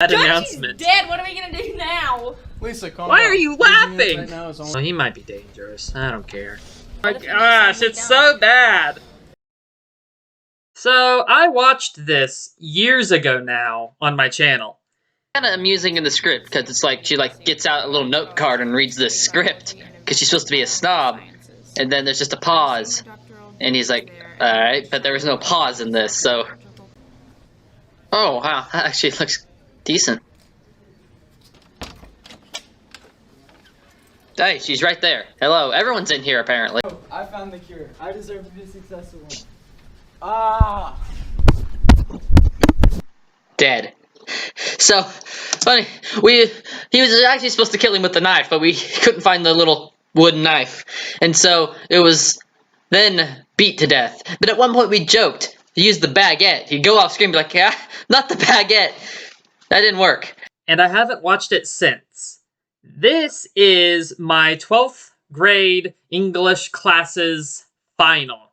That Georgie's announcement. dead. What are we gonna do now? Lisa, calm Why down. are you Losing it laughing? right now is only- Oh, he might be dangerous. I don't care. What My if he gosh, makes it's somebody so bad. So, I watched this years ago now on my channel. Kind of amusing in the script because it's like she gets out a little note card and reads this script because she's supposed to be a snob, and then there's just a pause, and he's like, "All right," but there was no pause in this, so. Oh wow, that actually looks decent. Hey, she's right there. Hello, everyone's in here apparently. I found the cure. I deserve to be successful. Ah! Dead. So funny. He was actually supposed to kill him with the knife, but we couldn't find the little wooden knife, and so it was then beat to death. But at one point we joked. He used the baguette. He'd go off screen and be like, "Yeah, not the baguette." That didn't work. And I haven't watched it since. This is my 12th grade English class's final.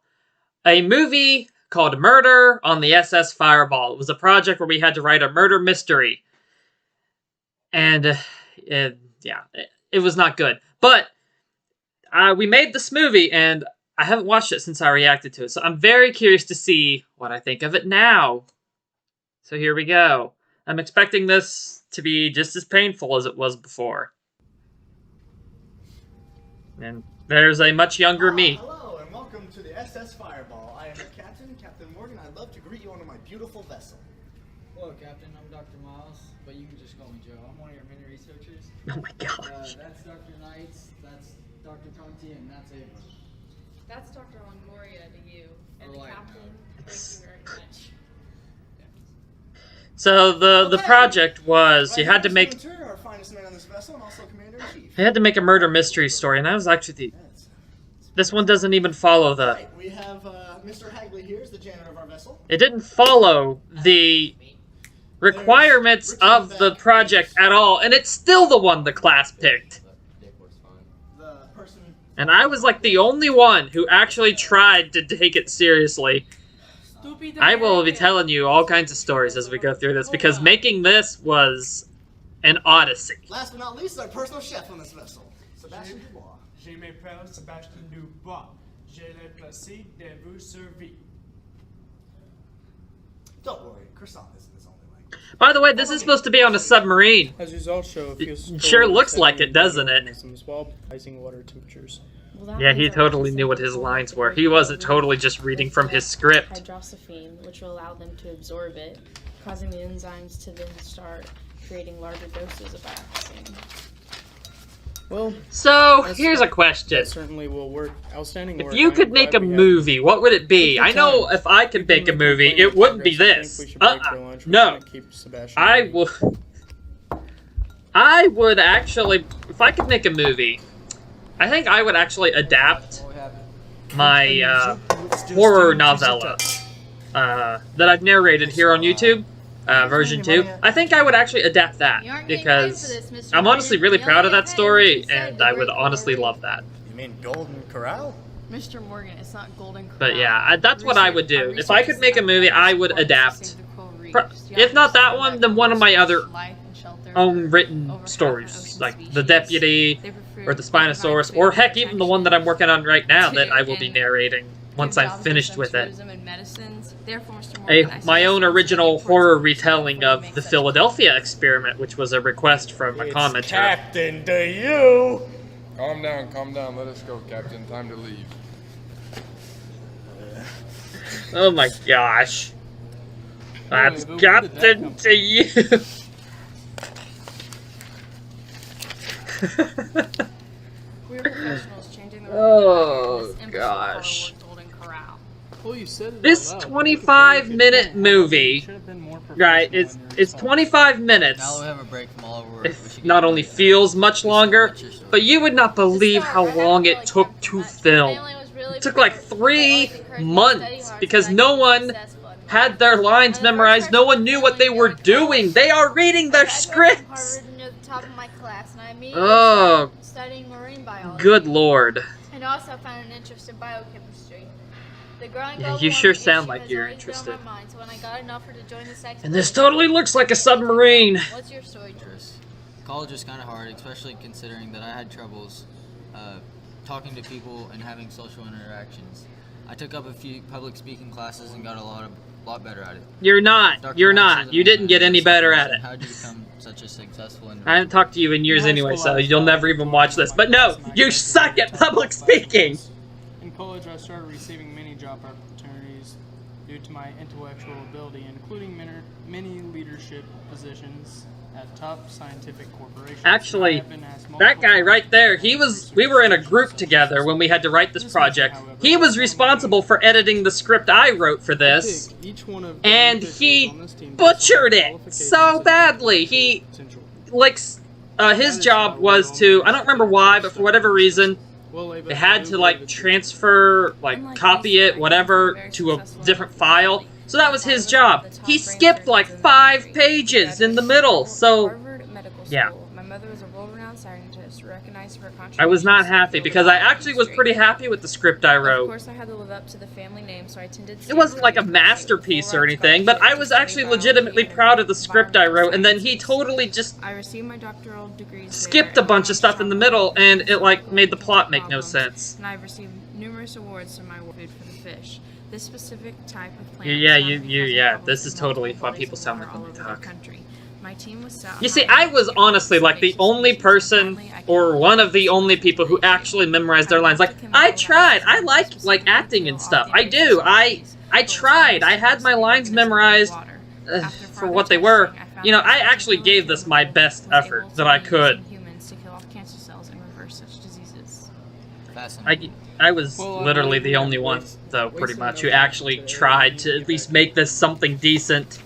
A movie called Murder on the SS Fireball. It was a project where we had to write a murder mystery. And, yeah, it was not good. But we made this movie, and I haven't watched it since I reacted to it. So I'm very curious to see what I think of it now. So here we go. I'm expecting this to be just as painful as it was before. And there's a much younger me. Hello, and welcome to the SS Fireball. I am your captain, Captain Morgan. I'd love to greet you on my beautiful vessel. Hello, Captain. I'm Dr. Miles, but you can just call me Joe. I'm one of your many researchers. Oh my gosh. That's Dr. Knights, that's Dr. Conti, and that's Ava. That's Dr. Longoria to you. And the Alright. captain, thank you very much. So the project was you had to make Our finest man on this vessel, and also Commander-in-Chief. I had to make a murder mystery story, and that was actually this one doesn't even follow the. Right, we have Mr. Hagley here is the janitor of our vessel. It didn't follow the requirements of the project at all, and it's still the one the class picked. The person. And I was like the only one who actually tried to take it seriously. I will be telling you all kinds of stories as we go through this, because making this was an odyssey. Last but not least, our personal chef on this vessel, Sebastian Dubois. Je m'appelle Sébastien Dubois. J'ai le plaisir de vous servir. Don't worry, croissant isn't his only language. By the way, this is supposed to be on a submarine. As results show, It sure looks like it, doesn't it? While rising water temperatures. Yeah, he totally knew what his lines were. He wasn't totally just reading from his script. Hydroxyphene, which will allow them to absorb it, causing the enzymes to then start creating larger doses of dioxin. Well, So, here's a question. that certainly will work. Outstanding work. If you I could am make glad a we have movie, what would it be? Take I your know time. if I could make a Keeping movie, the it wouldn't be progress, I this. think we should break for lunch. We're No. gonna keep Sebastian I waiting. would. I would actually, if I could make a movie, I think I would actually adapt my horror novella that I've narrated here on YouTube, version 2. I think I would actually adapt that because I'm honestly really proud of that story, and I would honestly love that. You mean Golden Corral? Mr. Morgan, it's not Golden Corral. But yeah, that's what I would do. If I could make a movie, I would adapt. If not that one, then one of my other own written stories, like The Deputy, or The Spinosaurus, or heck, even the one that I'm working on right now that I will be narrating once I'm finished with it. My own original horror retelling of the Philadelphia experiment, which was a request from a commenter. Captain to you! Calm down, let us go, Captain. Time to leave. Oh my gosh. That's Captain to you! We're professionals changing the Oh gosh. Golden Corral. Well, you said it This out loud. 25-minute movie, Should have been more right, professional in your it's response. 25 minutes. Now we have a break from all of our work. We It should not get only back to feels much longer, What's your story? but you would not believe how long it took to film. It took like 3 months because no one had their lines memorized. No one knew what they were doing. They are reading their scripts. Near the top of my class, and I immediately Oh, started studying marine biology. good lord. And also found an interest in biochemistry. Yeah, you sure sound like you're interested. So when I got an offer to join this And this totally looks like a submarine. What's your story? College is kind of hard, especially considering that I had troubles talking to people and having social interactions. I took up a few public speaking classes and got a lot better at it. You're not. You're not. You didn't get any better at it. How did you become such a successful individual? I haven't talked to you in years anyway, so you'll never even watch this. But no, you suck at public speaking. In college, I started receiving many job opportunities due to my intellectual ability, including many leadership positions at top scientific corporations. Actually, that guy right there, we were in a group together when we had to write this project. He was responsible for editing the script I wrote for this, and he butchered it so badly. He, like, his job was to, I don't remember why, but for whatever reason, they had to, like, transfer, like, copy it, whatever, to a different file. So that was his job. He skipped like 5 pages in the middle. So, yeah. My mother was a world-renowned scientist, recognized for her contributions. I was not happy because I actually was pretty happy with the script I wrote. Of course, I had to live up to the family name, so I attended. It wasn't like a masterpiece or anything, but I was actually legitimately proud of the script I wrote, and then he totally just I received my doctoral degrees skipped a bunch of stuff in the middle, and it like made the plot make no sense. And I've received numerous awards for my food for the fish. This specific type of plant. Yeah, this is totally what people sound like when they talk. My team was set. You see, I was honestly like the only person, or one of the only people who actually memorized their lines. Like, I tried. I like acting and stuff. I do. I tried. I had my lines memorized for what they were. You know, I actually gave this my best effort that I could. Humans to kill off cancer cells and reverse such diseases. I was literally the only one, though, pretty much, who actually tried to at least make this something decent.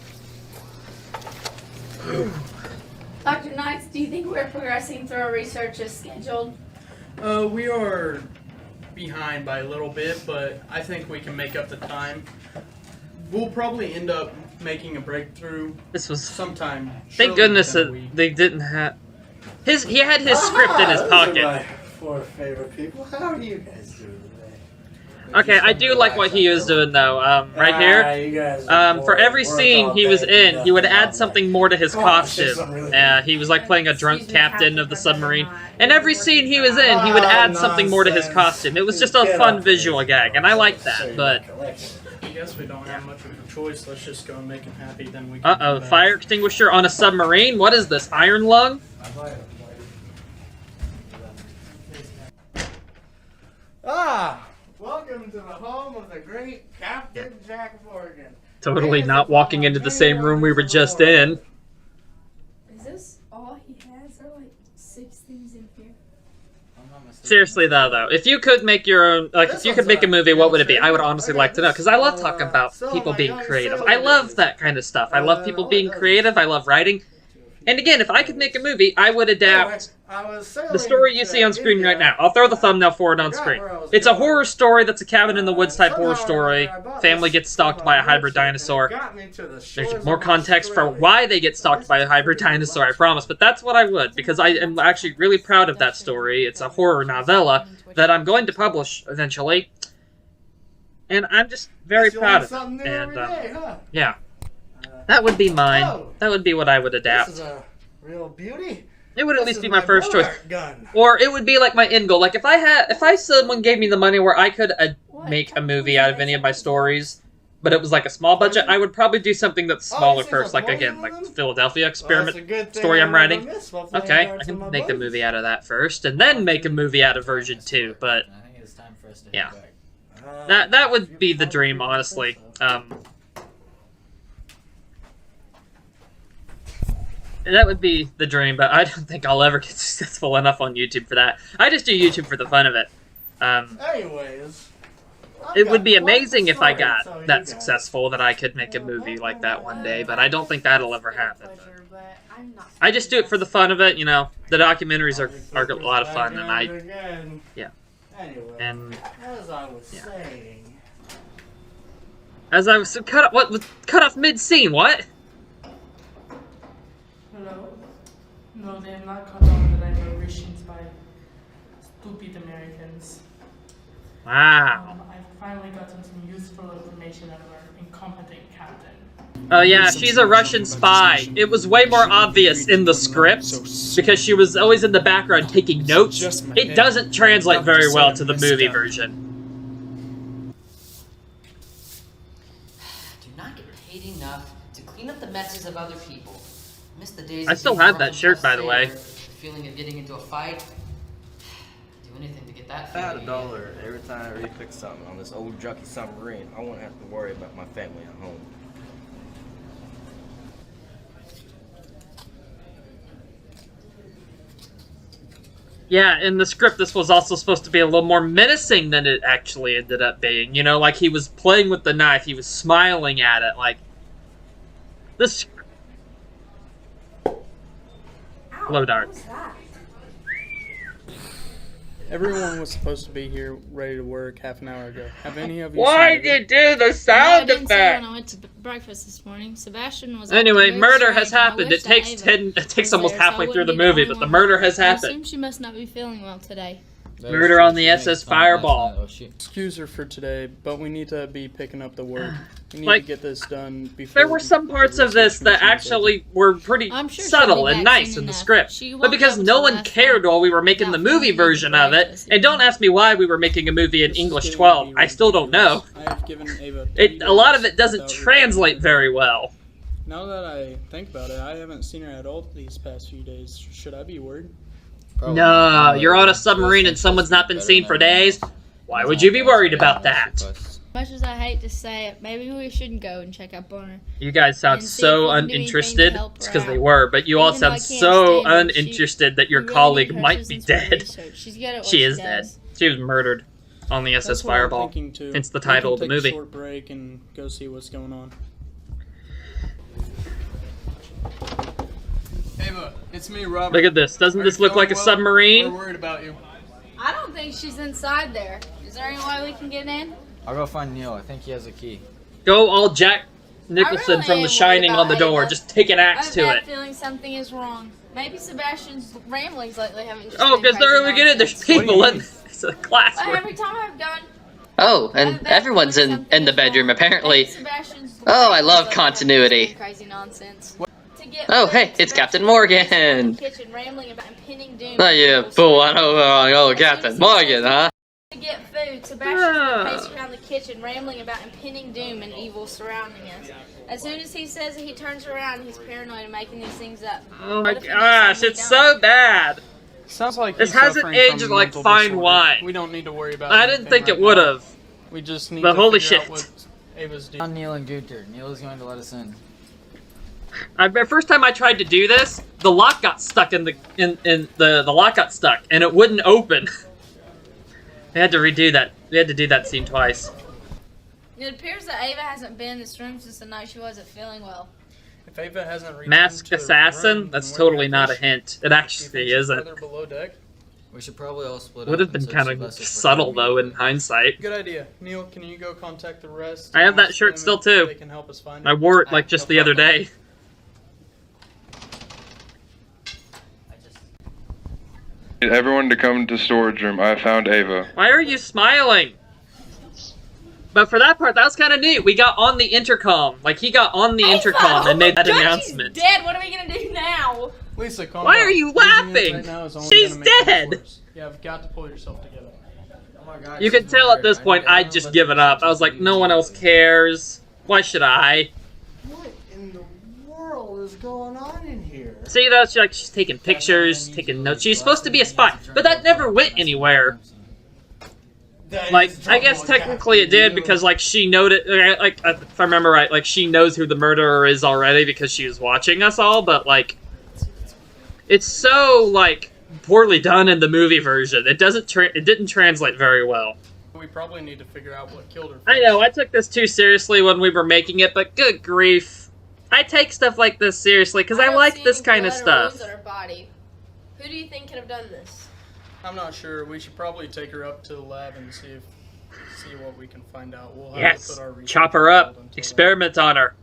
Dr. Knights, do you think we're progressing through our research as scheduled? We are behind by a little bit, but I think we can make up the time. We'll probably end up making a breakthrough. This was sometime. Thank goodness that they didn't have. He had his script in his pocket. 4 favorite people. How are you guys doing today? Okay, I do like what he was doing though. Right here, for every scene he was in, he would add something more to his costume. He was like playing a drunk captain of the submarine. And every scene he was in, he would add something more to his costume. It was just a fun visual gag, and I liked that. But I guess we don't have much of a choice. Let's just go and make him happy. Then we. Uh-oh, fire extinguisher on a submarine. What is this? Iron lung? Welcome to the home of the great Captain Jack Morgan. Totally not walking into the same room we were just in. Is this all he has? There are like 6 things in here. Seriously though, if you could make your own, like, if you could make a movie, what would it be? I would honestly like to know, because I love talking about people being creative. I love that kind of stuff. I love people being creative. I love writing. And again, if I could make a movie, I would adapt the story you see on screen right now. I'll throw the thumbnail for it on screen. It's a horror story that's a cabin in the woods type horror story. Family gets stalked by a hybrid dinosaur. There's more context for why they get stalked by a hybrid dinosaur, I promise. But that's what I would, because I am actually really proud of that story. It's a horror novella that I'm going to publish eventually. And I'm just very proud of it. And, yeah. That would be mine. That would be what I would adapt. This is a real beauty. It would at least be my first choice. Or it would be like my end goal. Like if someone gave me the money where I could make a movie out of any of my stories, but it was like a small budget, I would probably do something that's smaller first. Like again, like the Philadelphia Experiment story I'm writing. Okay, I can make a movie out of that first, and then make a movie out of version 2. But yeah, that would be the dream, honestly. That would be the dream, but I don't think I'll ever get successful enough on YouTube for that. I just do YouTube for the fun of it. Anyways, it would be amazing if I got that successful that I could make a movie like that one day, but I don't think that'll ever happen. I just do it for the fun of it, you know. The documentaries are a lot of fun, and yeah. And as I was cut off mid-scene, what? Hello? No, they're not cut off, but I'm Russians by stupid Americans. Wow. I've finally gotten some useful information out of our incompetent captain. Oh yeah, she's a Russian spy. It was way more obvious in the script because she was always in the background taking notes. It doesn't translate very well to the movie version. Do not get paid enough to clean up the messes of other people. Miss the days I still have that shirt, by the way. Feeling of getting into a fight. Do anything to get that If I had feeling. $1 every time I refix something on this old junky submarine, I wouldn't have to worry about my family at home. Yeah, in the script, this was also supposed to be a little more menacing than it actually ended up being. You know, like he was playing with the knife, he was smiling at it, like... This... Blow dart. Everyone was supposed to be here ready to work half an hour ago. Have any of you Why seen did you do the sound I didn't see her when effect? I went to breakfast this morning. Sebastian was Anyway, acting very murder has strange, and I happened. It wish that takes Ava it takes was almost there, so I halfway through wouldn't the be movie, only but the one murder hurt. has I happened. assume she must not be feeling well today. Murder on the SS Fireball. Excuse her for today, but we need to be picking up the work. We need Like, to get this done before. There were some parts of this that actually were pretty I'm sure she'll subtle be and back nice soon in the enough. script. She But woke because up no to one last cared while we were making the without movie feeling version of it, breakfast. and don't ask me why we were making a movie in English 12. I still don't know. I have given Ava A lot of it doesn't translate very well. Now that I think about it, I haven't seen her at all these past few days. Should I be worried? No, you're on a submarine and someone's not been seen for days. Why would you be worried about that? As much as I hate to say it, maybe we shouldn't go and check up on her. You guys sound And see so if we can do anything to uninterested. help It's her because they out. were, but you all Even though I sound can't so stand her, uninterested that your we really colleague need her might be assistance with dead. research. She's good at what She is does. dead. She was murdered on the SS That's what I'm Fireball. thinking, too. It's the We can title of the take a movie. short break and go see what's going on. Ava, it's me, Robert. Look at this. Doesn't this look like a submarine? We're worried about you. I don't think she's inside there. Is there any way we can get in? I'll go find Neil. I think he has a key. Go all Jack Nicholson really from am The Shining worried on the about door. Ava. Just take an I axe have to a bad it. feeling something is wrong. Maybe Sebastian's ramblings lately haven't just Oh, been because they're crazy getting it. There's nonsense. people in it's a But classroom. every time I've gone, Oh, and everyone's in the bedroom apparently. Oh, I love continuity. crazy nonsense. Oh, hey, it's Captain Morgan. Kitchen rambling about impending doom. Oh, yeah, fool. I know. Oh, Captain Morgan, huh? To get food, Sebastian's been pacing around the kitchen, rambling about impending doom and evil surrounding us. As soon as he says it, he turns around. He's paranoid and making these things up. Oh my What if he knows gosh, something we it's don't? so bad. Sounds like This he's hasn't suffering aged from like mental fine disorder. wine. We don't need to worry about I didn't anything think it right would now. have. We just need But to holy figure shit. out what Ava's doing. Found Neil and Gunter. Neil is going to let us in. The first time I tried to do this, the lock got stuck in the lock got stuck and it wouldn't open. We had to redo that. We had to do that scene twice. It appears that Ava hasn't been in this room since the night she wasn't feeling well. If Ava hasn't returned Masked to the assassin? room, That's then totally where not a is she? hint. It Do you think actually she's isn't. further below deck? We should probably all split Would up have been and search kind the of vessel for subtle Neil. though in hindsight. Good idea. Neil, can you go contact the rest? I have that Ask shirt them still if too. They can help us find I it? wore it like just the other day. Need everyone to come to storage room. I found Ava. Why are you smiling? But for that part, that was kind of neat. We got on the intercom. Like, he got on the intercom and made that announcement. She's dead. What are we gonna do now? Lisa, calm Why down. are you Losing this laughing? right now is only She's gonna make things dead. worse. Yeah, I've got to pull yourself together. Oh my God, You she's could tell at this murdered. point I I'd know, just but given up. I was like, no one else cares. Why should I? What in the world is going on in here? See, though, she's taking pictures, taking notes. She's supposed to be a spy, but that never went anywhere. Like, I guess technically it did because, like, she noted, like, if I remember right, like, she knows who the murderer is already because she was watching us all, but, like, it's so, like, poorly done in the movie version. It didn't translate very well. We probably need to figure out what killed her. I know, I took this too seriously when we were making it, but good grief. I take stuff like this seriously because I don't like see this any kind of blood or stuff. wounds on her body. Who do you think could have done this? I'm not sure. We should probably take her up to the lab and see what we can find out. We'll have to Yes, put our research chop her on up, hold until experiment on her.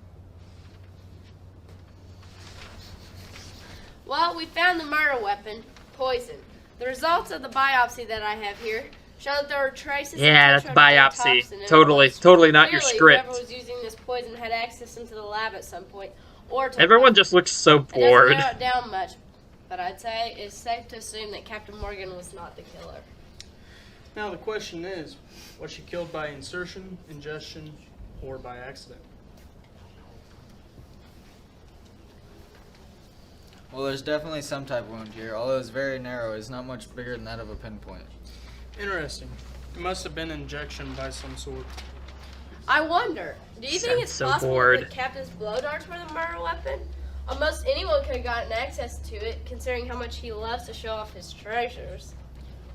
Well, we found the murder weapon, poison. The results of the biopsy that I have here show that there were traces Yeah, of that's tetrodotoxin biopsy. in it Totally, was. totally not your Clearly, whoever script. was using this poison had access into the lab at some point, or took Everyone off. just looks so It doesn't bored. narrow it down much, but I'd say it's safe to assume that Captain Morgan was not the killer. Now the question is, was she killed by insertion, ingestion, or by accident? Well, there's definitely some type of wound here, although it's very narrow. It's not much bigger than that of a pinpoint. Interesting. It must have been injection by some sort. I wonder, do you think it's so possible bored. that Captain's blow darts were the murder weapon? Almost anyone could have gotten access to it, considering how much he loves to show off his treasures.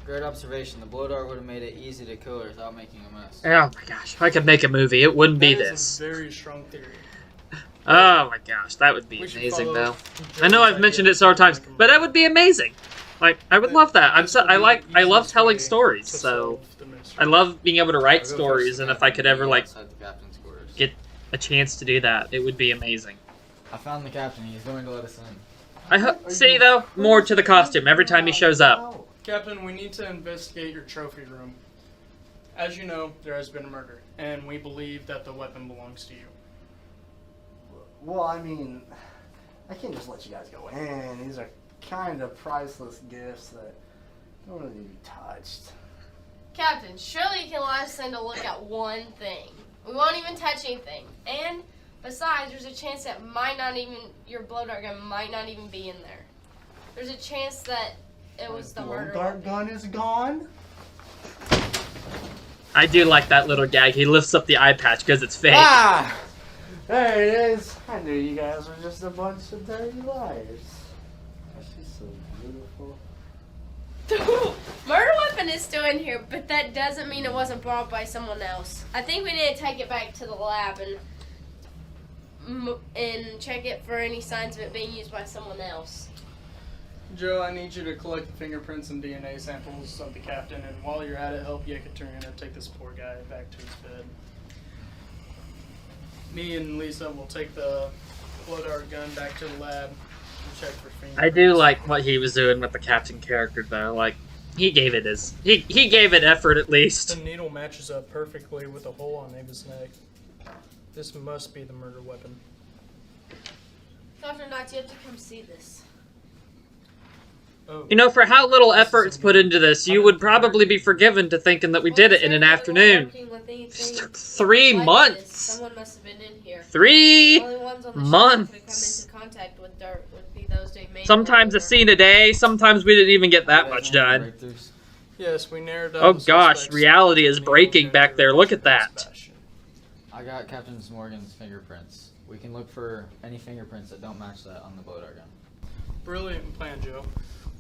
Great observation. The blow dart would have made it easy to kill her without making a mess. Oh my gosh, if I could make a movie, it wouldn't be That is this. a very strong theory. Oh my gosh, that would be We should amazing follow though. Joe's I know I've idea mentioned it of several times, making a but that would be amazing. Like, I would love that. This would be I the love easiest telling way stories, to so solve the mystery. I love being able to write I'll go stories, first, and if I could ever like outside the captain's quarters. get a chance to do that, it would be amazing. I found the captain. He's going to let us in. See though, more to the costume every time he shows up. Captain, we need to investigate your trophy room. As you know, there has been a murder, and we believe that the weapon belongs to you. Well, I mean, I can't just let you guys go in. These are kind of priceless gifts that don't really need to be touched. Captain, surely you can let us in to look at one thing. We won't even touch anything. And besides, there's a chance that your blow dart gun might not even be in there. There's a chance that it was the murder Dart weapon. gun is gone. I do like that little gag. He lifts up the eye patch because it's fake. Ah! There it is. I knew you guys were just a bunch of dirty liars. She's so beautiful. Murder weapon is still in here, but that doesn't mean it wasn't brought by someone else. I think we need to take it back to the lab and check it for any signs of it being used by someone else. Joe, I need you to collect the fingerprints and DNA samples of the captain, and while you're at it, help Yekaterina take this poor guy back to his bed. Me and Lisa will take the blow dart gun back to the lab and check for fingerprints. I do like what he was doing with the captain character though. Like, he gave it he gave it effort at least. The needle matches up perfectly with a hole on Ava's neck. This must be the murder weapon. Dr. Knotts, you have to come see this. Oh. You know, for how little effort's put into this, you would probably be forgiven to thinking that we did it in an afternoon. It took 3 months. Someone must have been in here. 3 The only ones on the months. ship that could come into contact with dirt would be those doing manual Sometimes a labor. scene a day. Sometimes we didn't even get that much done. Yes, we narrowed down Oh the gosh, suspects reality to is Neil, breaking back Jennifer, there. Look at and that. Sebastian. I got Captain Morgan's fingerprints. We can look for any fingerprints that don't match that on the blow dart gun. Brilliant plan, Joe.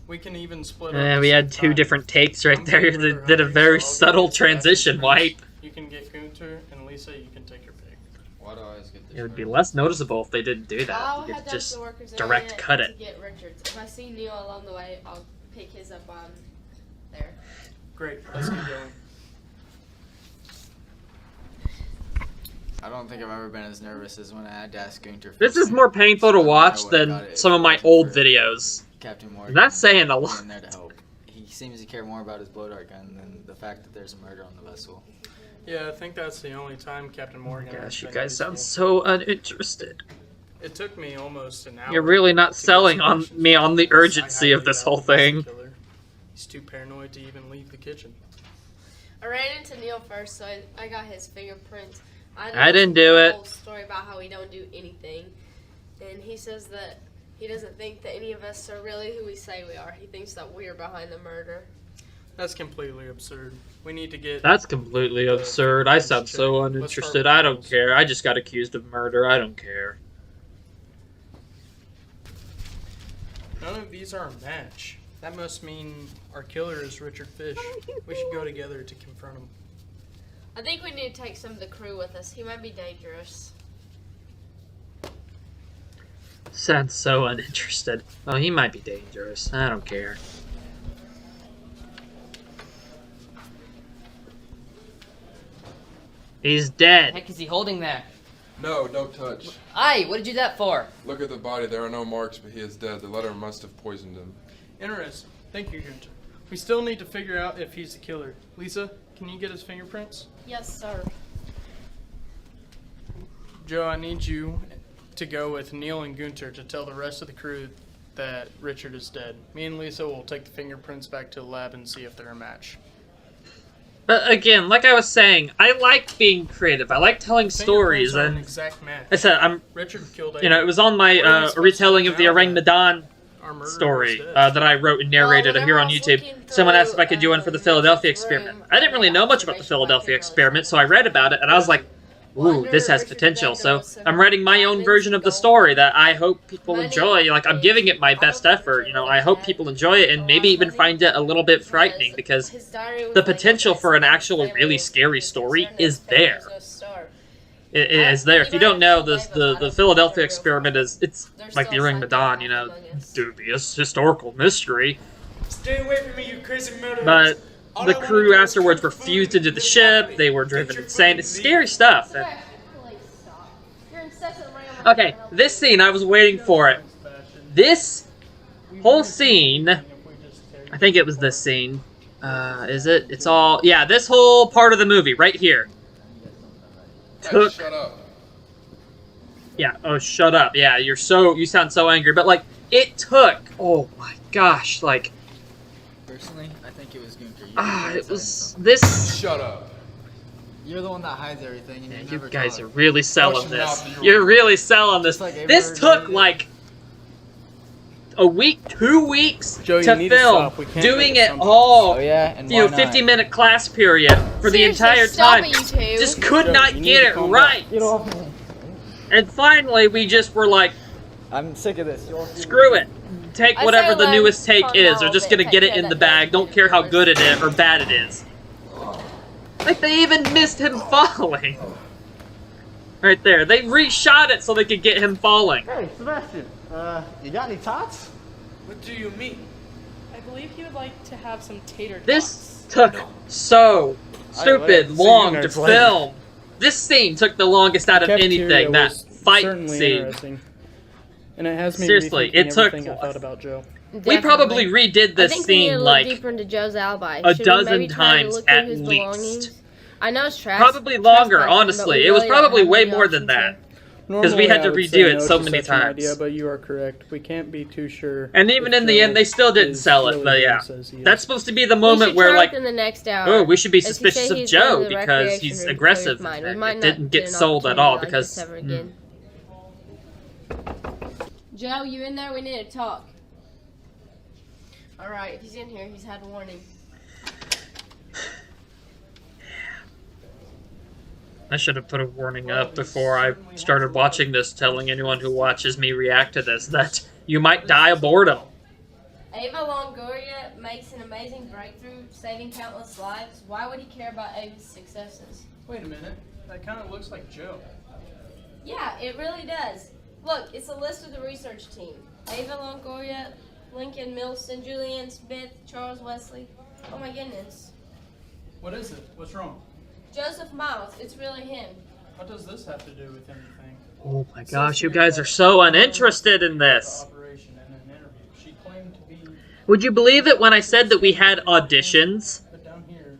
We can even split up. Yeah, at we the had same 2 time. different takes right I'm there getting that murder did a hungry, very so I'll subtle get Sebastian's transition prints. wipe. You can get Gunter, and Lisa, you can take your pick. Why do I always get this? It would be right? less noticeable if they didn't do that. I'll You head could down just to the workers direct area cut to it. get Richards. If I see Neil along the way, I'll pick his up on there. Great, let's get going. I don't think I've ever been as nervous as when I had to ask Gunter. for This is something. more painful to I don't know watch what I got than it some of my wasn't old for videos. Captain Morgan. And that's saying a lot. being there to help. He seems to care more about his blow dart gun than the fact that there's a murder on the vessel. Yeah, I think that's the only time Captain Morgan. has Gosh, you been guys sound useful. so uninterested. It took me almost an hour. You're really not to get selling some on questions me from on the Chris. I urgency of highly this doubt whole he's the thing. killer. He's too paranoid to even leave the kitchen. I ran into Neil first, so I got his fingerprints. I didn't do the it. whole story about how we don't do anything, and he says that he doesn't think that any of us are really who we say we are. He thinks that we're behind the murder. That's completely absurd. We need to get. That's completely absurd. I sound so uninterested. I don't care. I just got accused of murder. I don't care. None of these are a match. That must mean our killer is Richard Fish. We should go together to confront him. I think we need to take some of the crew with us. He might be dangerous. Sounds so uninterested. Oh, he might be dangerous. I don't care. He's dead. Heck is he holding there? No, don't touch. Aye, what did you do that for? Look at the body. There are no marks, but he is dead. The letter must have poisoned him. Interesting. Thank you, Gunter. We still need to figure out if he's the killer. Lisa, can you get his fingerprints? Yes, sir. Joe, I need you to go with Neil and Gunter to tell the rest of the crew that Richard is dead. Me and Lisa will take the fingerprints back to the lab and see if they're a match. But again, like I was saying, I like being creative. I like telling stories, Are an and exact match. I said Richard killed you know, it was on my retelling of the Orangutan our murderer story was dead. that I wrote and narrated here on YouTube. Someone asked if I could do one for the Philadelphia experiment. I didn't really know much about the Philadelphia experiment, so I read about it, and I was like, ooh, this has potential. So I'm writing my own version of the story that I hope people enjoy. Like, I'm giving it my best effort. You know, I hope people enjoy it and maybe even find it a little bit frightening, because the potential for an actual really scary story is there. It is there. If you don't know, the Philadelphia experiment it's like the Orangutan, you know, dubious historical mystery. Stay away from me, you crazy murderer. But the crew afterwards were fused into the ship. They were driven insane. It's scary stuff. Okay, this scene, I was waiting for it. This whole scene, I think it was this scene. Is it? It's all, yeah, this whole part of the movie right here. Took. Shut up. Yeah, oh, shut up. Yeah, you sound so angry. But, like, it took, oh my gosh, like. Personally, I think it was Gunter. It was this. Shut up. You're the one that hides everything, and You guys are really selling this. You're really selling this. Like This took like a week, 2 weeks Joe, you to need to film, stop. We can't doing make it it something. all. Oh yeah, and You know, why not? 50-minute class period for the Seriously, entire stop time. it, you two. Just could Joe, not you need get to it calm right. Get off me. And finally, we just were like, I'm sick of this. screw it. Take I whatever say the let newest take calm is. down We're a just bit, gonna get take it care in of the that bag. Don't care how good it is or bad it is. Like, they even missed him falling. Right there. They reshot it so they could get him falling. Hey, Sebastian, you got any tots? What do you mean? I believe he would like to have some tater tots. This took so stupid see you long to nerds later. film. This scene took the longest out of Cafeteria anything. That was fight certainly scene. interesting. And it has me Seriously, rethinking it took- everything I thought about Joe. We probably redid this I think we need scene to look like deeper into Joe's alibi. a Should we dozen maybe try to times look through at his least. belongings? I know it's trash. probably longer, honestly. It was probably way more than that. Because we Normally, had I to would redo say it no so to many such an times. Idea, but you are correct. We can't be too sure. And even if in the Joe end, they still didn't is sell it. really But who yeah, he says he is. that's supposed to be the We moment should where, try like, within the next hour. oh, we should be If you say suspicious of he's Joe going to the because recreation he's room, aggressive. clear his mind. We It might not didn't get an sold at all opportunity like because this ever again. Joe, you in there? We need to talk. All right, if he's in here, he's had a warning. I should have put a warning up before I started watching this, telling anyone who watches me react to this that you might die of boredom. Ava Longoria makes an amazing breakthrough, saving countless lives. Why would he care about Ava's successes? Wait a minute. That kind of looks like Joe. Yeah, it really does. Look, it's a list of the research team. Ava Longoria, Lincoln Milson, Julianne Smith, Charles Wesley. Oh my goodness. What is it? What's wrong? Joseph Miles, it's really him. What does this have to do with anything? Oh my gosh, you guys are so uninterested in this. Operation and an interview. She claimed to be. Would you believe it when I said that we had auditions? But down here,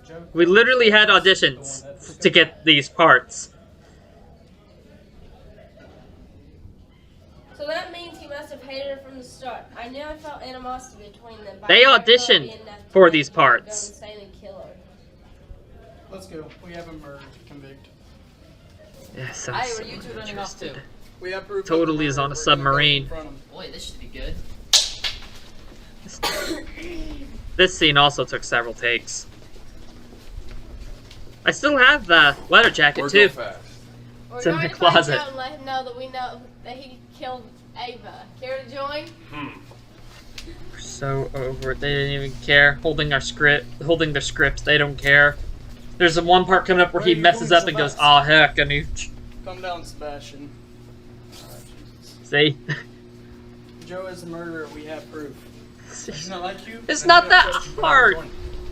Joe. We literally had auditions to get these parts. So that means he must have hated her from the start. I knew I felt animosity between them. but They I never thought it'd auditioned be enough to for make these him parts. Go insane and kill her. Let's go. We have a murder to convict. Yes, Hey, where are you two running off to? We have proof. Totally is on a submarine. Boy, this should be good. This scene also took several takes. I still have the leather jacket Or too. go fast. We're It's in going my to find closet. Joe and let him know that we know that he killed Ava. Care to join? We're so over it. They didn't even care. Holding their scripts. They don't care. There's one part coming up where he messes up and goes, "Aw, heck," and he. Calm down, Sebastian. See? Joe is the murderer. We have proof. It's not like you. It's not that hard.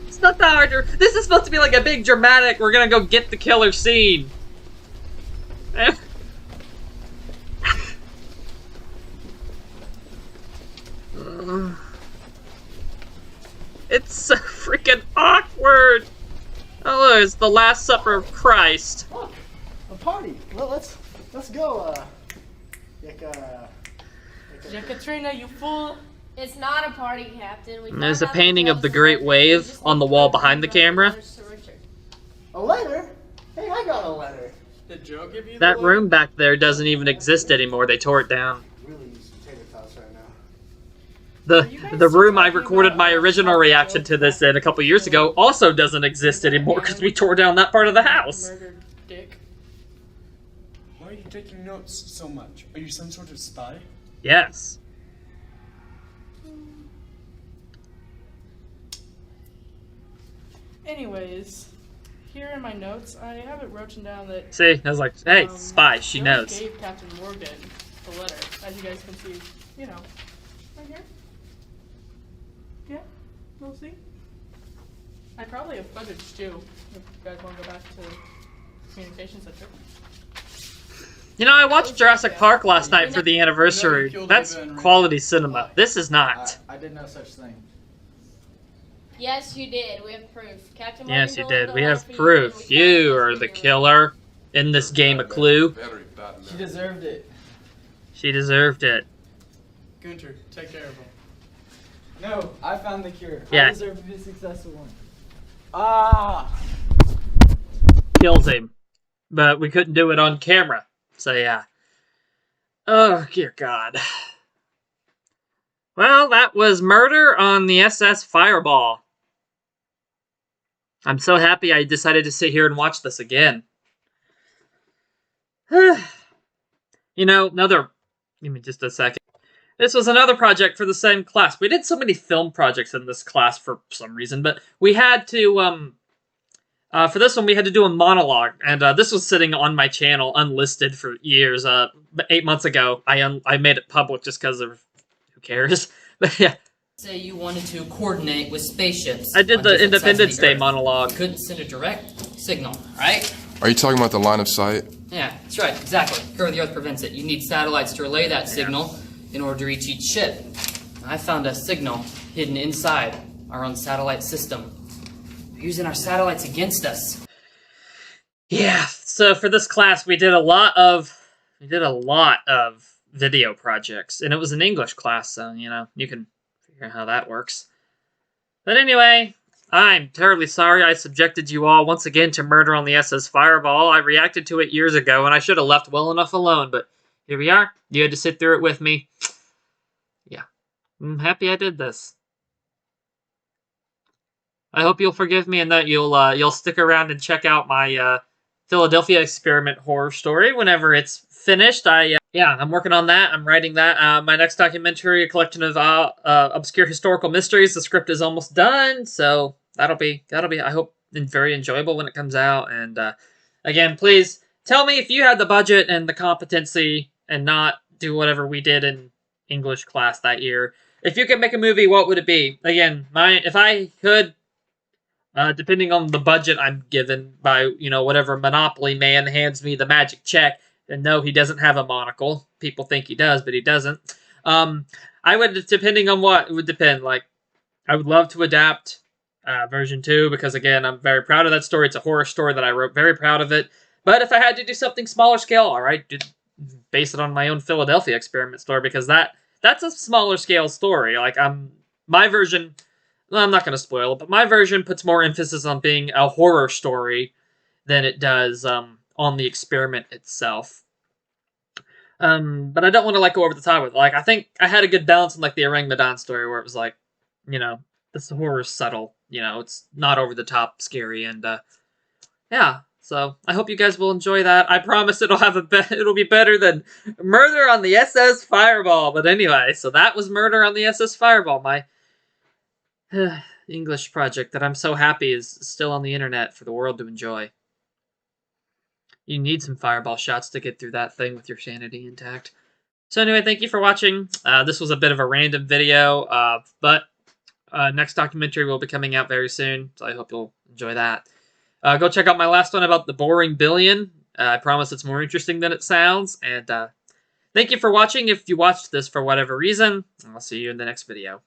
It's not that hard. This is supposed to be like a big dramatic, we're gonna go get the killer scene. It's so freaking awkward. Oh, it's the Last Supper of Christ. Look, a party. Well, let's go. Katrina, you fool. It's not a party, Captain. There's a painting of the Great Wave on the wall behind the camera. A letter? Hey, I got a letter. Did Joe give you That room back there doesn't even exist anymore. They tore it down. Really use potato tots right now. The room I recorded my original reaction to this in a couple years ago also doesn't exist anymore because we tore down that part of the house. Murdered Dick. Why are you taking notes so much? Are you some sort of spy? Yes. Anyways, here in my notes, I have it written down that. See, I was like, hey, spy, she Joe knows. gave Captain Morgan the letter, as you guys can see. You know, right here. Yeah, we'll see. I probably have footage too, if you guys want to go back to the communication center. You know, I watched Jurassic Park last night for the anniversary. That's quality cinema. This is not. I did no such thing. Yes, you did. We have proof. Captain Yes, you Morgan did. told We the have life proof. You are the killer in this game of Clue. She deserved it. She deserved it. Gunter, take care of him. No, I found the cure. Yeah. I deserve to be a successful one. Ah! Kills him. But we couldn't do it on camera. So, yeah. Oh, dear God. Well, that was Murder on the SS Fireball. I'm so happy I decided to sit here and watch this again. You know, give me just a second. This was another project for the same class. We did so many film projects in this class for some reason, but we had to, for this one, we had to do a monologue, and this was sitting on my channel, unlisted for years. 8 months ago, I made it public just because of who cares. But yeah. Say you wanted to coordinate with spaceships. I did on the different sides of Independence the Day Earth. monologue. You couldn't send a direct signal, right? Are you talking about the line of sight? Yeah, that's right, exactly. Here the Earth prevents it. You need satellites to relay that signal in order to reach each ship. I found a signal hidden inside our own satellite system. They're using our satellites against us. Yeah, so for this class, we did a lot of video projects, and it was an English class, so, you know, you can figure out how that works. But anyway, I'm terribly sorry I subjected you all once again to Murder on the SS Fireball. I reacted to it years ago, and I should have left well enough alone, but here we are. You had to sit through it with me. Yeah, I'm happy I did this. I hope you'll forgive me and that you'll stick around and check out my Philadelphia Experiment horror story whenever it's finished. I'm working on that. I'm writing that. My next documentary, a collection of obscure historical mysteries. The script is almost done, so that'll be I hope very enjoyable when it comes out. And again, please tell me if you had the budget and the competency and not do whatever we did in English class that year. If you could make a movie, what would it be? Again, if I could. Depending on the budget I'm given by, whatever Monopoly man hands me the magic check, and no, he doesn't have a monocle. People think he does, but he doesn't. I would, depending on what, it would depend. Like, I would love to adapt version 2, because again, I'm very proud of that story. It's a horror story that I wrote, very proud of it. But if I had to do something smaller scale, alright, base it on my own Philadelphia Experiment story, because that's a smaller scale story. Like, my version... Well, I'm not going to spoil it, but my version puts more emphasis on being a horror story than it does on the experiment itself. But I don't want to go over the top with it. I think I had a good balance in the Orangutan story where it was this horror is subtle. It's not over the top scary, and yeah. So I hope you guys will enjoy that. I promise it'll be better than Murder on the SS Fireball. But anyway, so that was Murder on the SS Fireball. My English project that I'm so happy is still on the internet for the world to enjoy. You need some fireball shots to get through that thing with your sanity intact. So anyway, thank you for watching. This was a bit of a random video, but next documentary will be coming out very soon, so I hope you'll enjoy that. Go check out my last one about the boring billion. I promise it's more interesting than it sounds. And thank you for watching if you watched this for whatever reason. I'll see you in the next video.